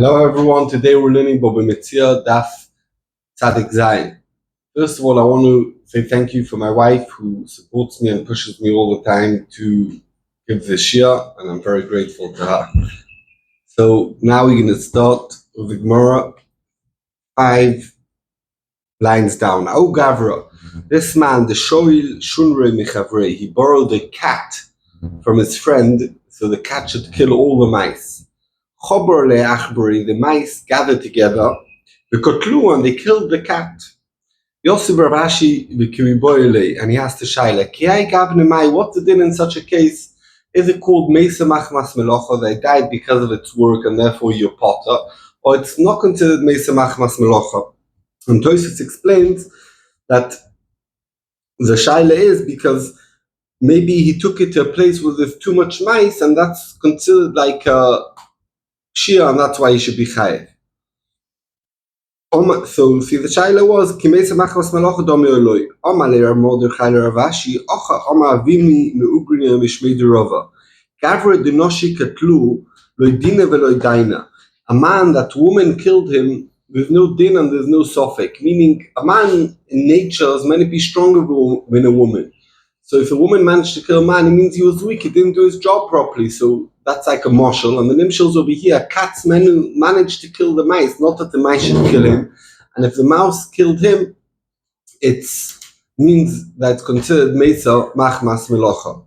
Hello everyone, today we're learning Mציעא Daf Zayin. First of all, I want to say thank you for my wife who supports me and pushes me all the time to give this shia, and I'm very grateful to her. So now we're going to start with the Gemara 5 lines down. Oh Gavra, this man, the Shoil Shunre Michavrei, he borrowed a cat from his friend so the cat should kill all the mice. Chober le'achbori, the mice gathered together, v'kotlu, and they killed the cat. Yosef Ravashi v'kiriboyle, and he asked the Shaila, Kiai gavne mai, what's the din in such a case? Is it called meisa machmas melocha, they died because of its work and therefore you're potter, or it's not considered meisa machmas melocha? And Tosfos explains that the Shaila is because maybe he took it to a place where there's too much mice, and that's considered like a Shia, and that's why he should be chayev. So see, the shaila was Kimeisa machmas melocha domi oloi. Amalei Mordechai Ravashi Ocha Ama Avimi meugriya mishmei derova. Gavra denoshi katlu loy dina veloy daina. A man, that woman killed him. There's no din and there's no sofek. Meaning, a man in nature is meant to be stronger than a woman. So if a woman managed to kill a man, it means he was weak. He didn't do his job properly. So that's like a marshal. And the nimshals over here, cats managed to kill the mice, not that the mice should kill him. And if the mouse killed him, it means that it's considered meisa machmas melocha.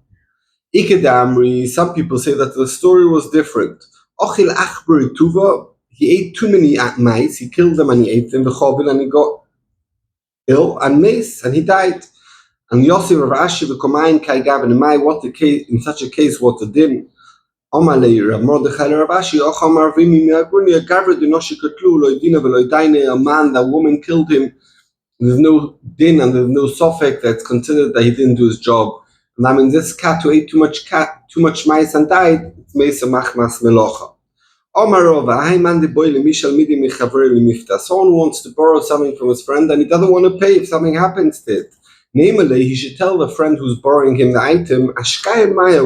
Ikedamri, some people say that the story was different. Ochil achberi tuva, he ate too many mice, he killed them and he ate them, and he got ill, and mace, and he died. And Yosef Ravashi v'komayin kai gavin mai, what the case in such a case? What the din? Amalei Rav Mordechai Ravashi Ochamar Vimi Me'agrunia Gavra denoshi katlu loy dina veloy daine. A man, that woman killed him. There's no din and there's no sofek that's considered that he didn't do his job. And I mean, this cat who ate too much mice and died, it's meisa machmas melocha. Omarova, I man the boy lemishal midi michavre lemifta. Someone who wants to borrow something from his friend and he doesn't want to pay if something happens to it. Namely, he should tell the friend who's borrowing him the item, Ashkai Maya,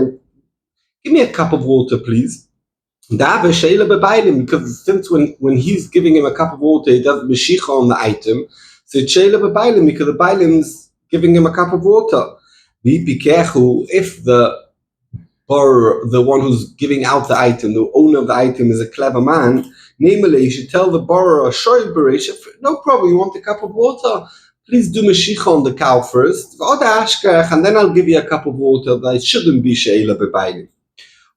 give me a cup of water, please. Because since when he's giving him a cup of water, he does meshicha on the item. So it's sheila bebailim, because the bailim's giving him a cup of water. If the borrower, the one who's giving out the item, the owner of the item, is a clever man, namely, he should tell the borrower, no problem, you want a cup of water? Please do meshicha on the cow first, and then I'll give you a cup of water. That shouldn't be sheila bebailim.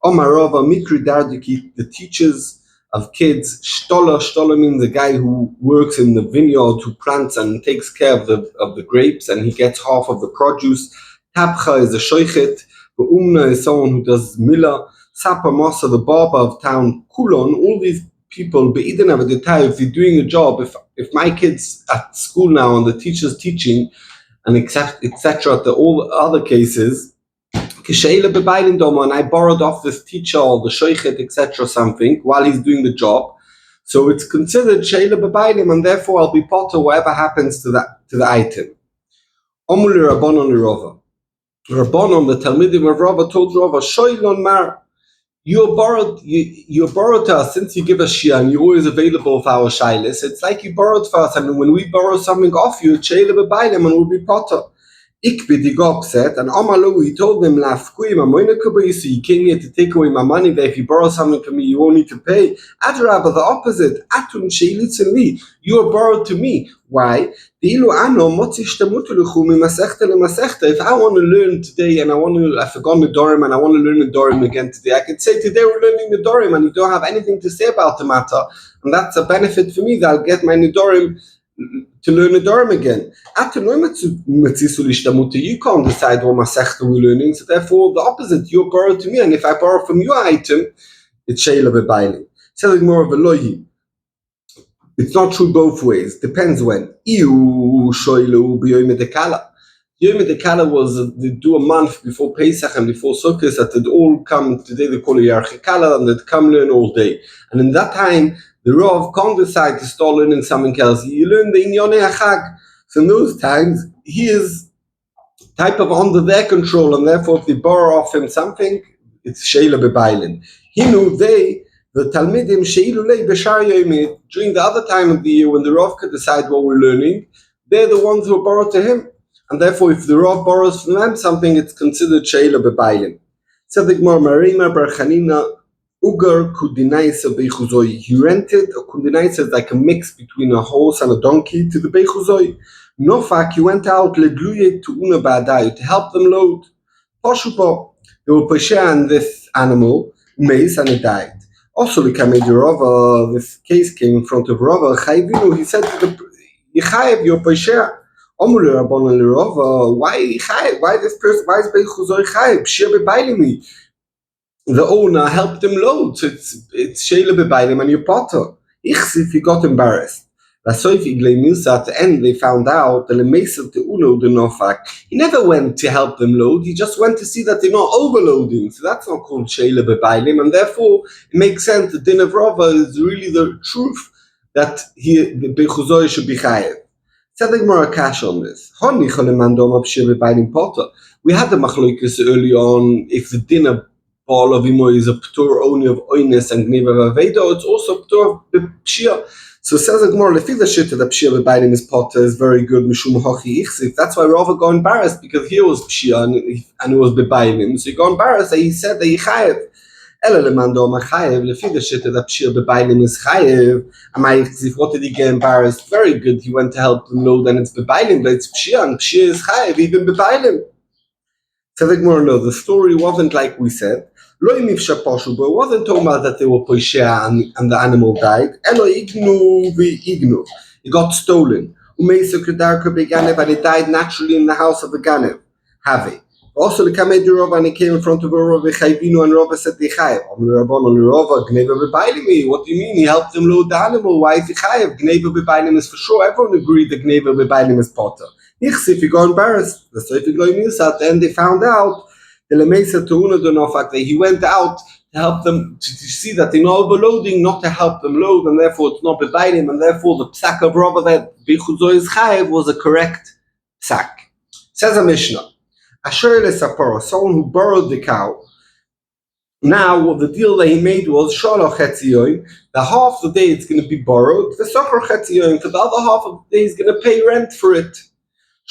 Omarova Mikri Dardiki, the teachers of kids. Shtola means the guy who works in the vineyard, who plants and takes care of the grapes, and he gets half of the produce. Tapcha is a shoichet. Umna is someone who does mila. Sapa Mosa, the barber of town. Kulon, all these people, be'idin avadetai, if they're doing a job, if my kids at school now and the teacher's teaching, and etc. at all other cases, and I borrowed off this teacher or the shoichet, etc. something while he's doing the job, so it's considered sheila bebailim, and therefore I'll be potter whatever happens to the item. Omul Rabbanon Rava. Rabbanon, the Talmidim of Rava, told Rava, Shoilon Mar, you're borrowed to us, since you give us shia and you're always available for our shailis. It's like you borrowed for us, and when we borrow something off you, it's sheila bebailim and we'll be potter. Ikbid got upset, and Amalu, he told them, so you came here to take away my money, that if you borrow something from me, you won't need to pay. Adrabah, the opposite. Atun sheilitzeli, you are borrowed to me. Why? If I want to learn today, and I forgot Nedorim, and I want to learn Nedorim again today, I could say, today we're learning Nedorim, and you don't have anything to say about the matter, and that's a benefit for me, that I'll get my Nedorim to learn Nedorim again. You can't decide what Masechta we're learning, so therefore the opposite, you're borrowed to me, and if I borrow from your item, it's sheila bebailim. Selling more of a loyi. It's not true both ways. Depends when. Yom Dekala was they do a month before Pesach and before Sukkot, that they'd all come. Today they call it Yarchikala, and they'd come learn all day. And in that time, the Rav can't decide to start learning something else. You learn the Inyonei HaChag. So in those times, he is type of under their control, and therefore if they borrow off him something, it's sheila bebailim. He knew they the Talmidim she'ilulei b'shar yomi, during the other time of the year when the Rav could decide what we're learning, they're the ones who are borrowed to him. And therefore, if the Rav borrows from them something, it's considered she'ila b'bailim. So the Gemara Marima bar Chanina Ugar kudinaisa beichuzoi. He rented a kudinaisa, like a mix between a horse and a donkey, to the beichuzoi. Nofak, he went out legluye tuuna ba'adai, to help them load. Poshupo, they were pesha on this animal, mace, and it died. Also, Rava, this case came in front of Rava. Chayvinu, he said to the Yechayev, you're pesha. Omru Rabbanon Rava, why Chayev? Why this person? Why is beichuzoi Chayev? Pshia bebailimi. The owner helped him load, so it's sheila bebailim and your potter. If he got embarrassed. At the end they found out that he never went to help them load, he just went to see that they're not overloading. So that's not called sheila bebailim, and therefore it makes sense the din of Rava is really the truth that the beichuzoi should be chayev. Said the Gemara Kash on this. We had the machlokas early on if the din of Paul of Imo is a ptur only of oines and gneva vaveda, it's also ptur of pshia. So says the Gemara, lefi the shit that pshia b'bainim is potter is very good. Mishum hochi ichsif. That's why Rava got embarrassed, because he was pshia and it was b'bainim. So he got embarrassed that he said that he chayev. Ela lemando ma chayev lefi the shit that pshia b'bainim is chayev. Amay ichsif. What did he get embarrassed? Very good. He went to help them load and it's b'bainim, but it's pshia and pshia is chayev even b'bainim. So the Gemara, no, the story wasn't like we said. But it wasn't talking about that they were poishea and the animal died. It got stolen. And it died naturally in the house of the Ganev. Have. Also, the Kamed Rava, and he came in front of Rava, and Rava said, what do you mean? He helped them load the animal. Why is he chayev? Gneva b'bailim is for sure. Everyone agreed that Gneva b'bailim is potter. If he got embarrassed, at the end they found out that he went out to help them to see that they're not overloading, not to help them load, and therefore it's not bebailim, and therefore the psak of Rava that beichuzoi is chayev was a correct psak. Says a Mishnah, Asher lesapara, someone who borrowed the cow. Now the deal that he made was shaloch chetziyoim. The half of the day it's going to be borrowed. The socher chetziyoim, for the other half of the day he's going to pay rent for it.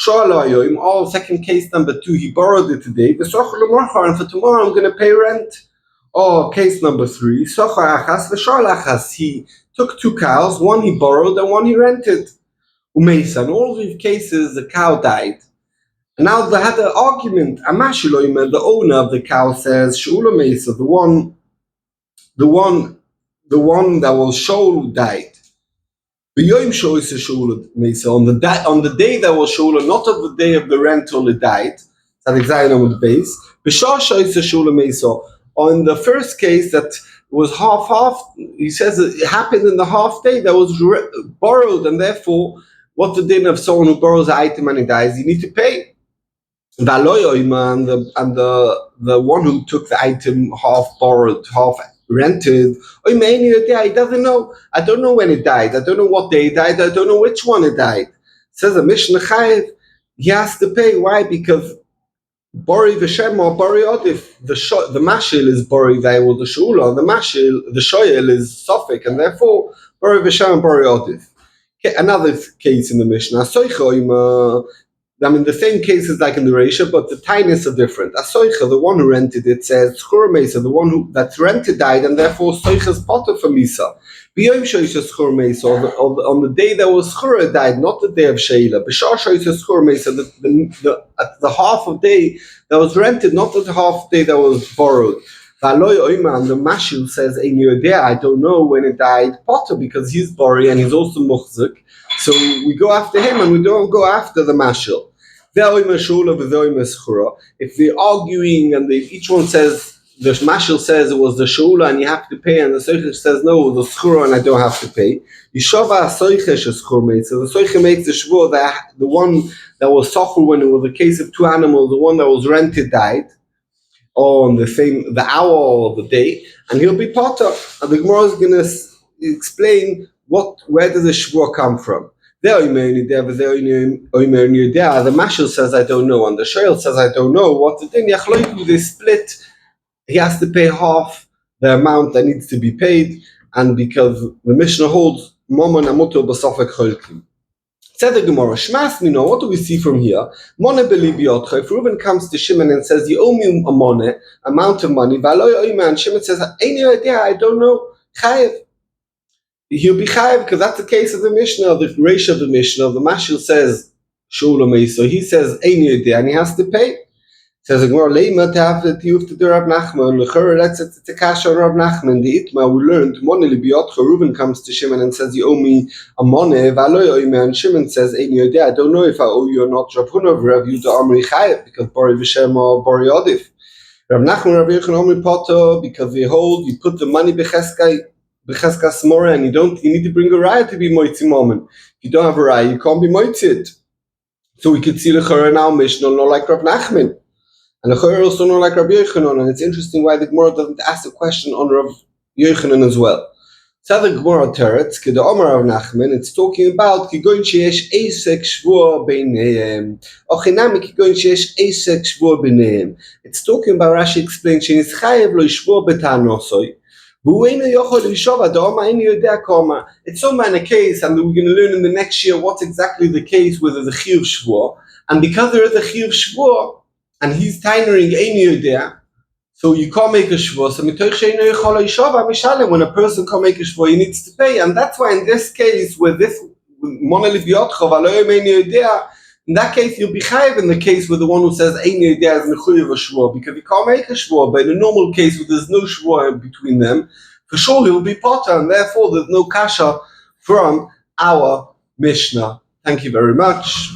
All second case number 2, he borrowed it today. And for tomorrow I'm going to pay rent. Or case number 3, he took 2 cows, one he borrowed and one he rented. In all these cases the cow died. And now they had an argument. The owner of the cow says, the one that was shol died. On the day that was shula, not of the day of the rental, it died. That's exactly on the base. On the first case that was half, he says it happened in the half day that was borrowed, and therefore, what's the din of someone who borrows an item and he dies? You need to pay. And the one who took the item half borrowed, half rented, he doesn't know. I don't know when it died. I don't know what day it died. I don't know which one it died. Says a Mishnah Chayev, he has to pay. Why? Because Bori v'Shem or Bori Odif, the mashil is Bori Vayel the Shula, the mashil, the shoyel is Sophic, and therefore Bori v'Shem and Bori Odif. Another case in the Mishnah, the same cases like in the Reisha, but the tiniest are different. Asoicha, the one who rented it, says Schur Mesa, the one that's rented died, and therefore Soicha's potter for Misa. B'yom Shoisha Schur Mesa, on the day that was Schur died, not the day of Sheila. B'shar Shoisha Schur Mesa, the half of day that was rented, not the half day that was borrowed. V'aloi Oiman, the Mashil says, I don't know when it died, potter, because he's Bori and he's also Muchzik. So we go after him and we don't go after the Mashil. If they're arguing and each one says, the Mashal says it was the Shula and you have to pay, and the Soichesh says no, it was the Schura and I don't have to pay. Yishava Soichesh is Schur. So the Soichesh makes the Shvur that the one that was Sochur when it was a case of 2 animals, the one that was rented died on the hour of the day, and he'll be potter. And the Gemara is going to explain where does the Shvur come from. The Mashal says I don't know, and the Shoel says I don't know. What the din? They split. He has to pay half the amount that needs to be paid, and because the Mishnah holds Momon Amuto Basofek Cholkim. Said the Gemara, Shmas Mino, what do we see from here? Mone Belibi Otcha. If Reuben comes to Shimon and says, you owe me a mone, amount of money, and Shimon says, any idea, I don't know, Chayev. He'll be Chayev because that's the case of the Mishnah, the ratio of the Mishnah. The Mashil says, Sholomei, so he says, any idea, and he has to pay. Says the Gemara, Leima Tafet Yuf to Rav Nachman, Lechur, let's a kasha on Rav Nachman, the Itma, we learned, Mone Libiotcha, Reuben comes to Shimon and says, you owe me a mone, and Shimon says, any idea, I don't know if I owe you or not, Rav Hunav, Rav Yuda Amri Chayev, because Bori Vishem or Bori Odif. Rav Nachman, Rav Yechon Amri Poto, because they hold, you put the money Becheska Smora, and you need to bring a raya to be Moitzi Moment. If you don't have a raya, you can't be Moitzit. So we could see Lechur now Mishnah, not like Rav Nachman. And the Chayr also know like Rabbi Yochanan, and it's interesting why the Gemara doesn't ask the question on Rav Yochanan as well. So the Gemara Teretz, Keda Omar Rav Nachman, it's talking about Kigoin Sheyesh Eisek Shvua Beineim. Ochinami Kigoin Sheyesh Eisek Shvua Beineim. It's talking about, Rashi explains, Shenis Chayev Lo Yishvua Betanosoi. It's so many case, and we're going to learn in the next year what's exactly the case with the Chiyuv Shvua. And because there is a Chiyuv Shvua, and he's tailoring Eini Yodea, so you can't make a shvua. So when a person can't make a shvua, he needs to pay, and that's why in this case, with this monolith Yotchov Aloyim Eini Yodea, in that case you'll be chayiv in the case with the one who says Eini Yodea is nechuyev a shvua, because he can't make a shvua. But in a normal case, where there's no shvua between them, for sure he will be potter, and therefore there's no kasha from our Mishnah. Thank you very much.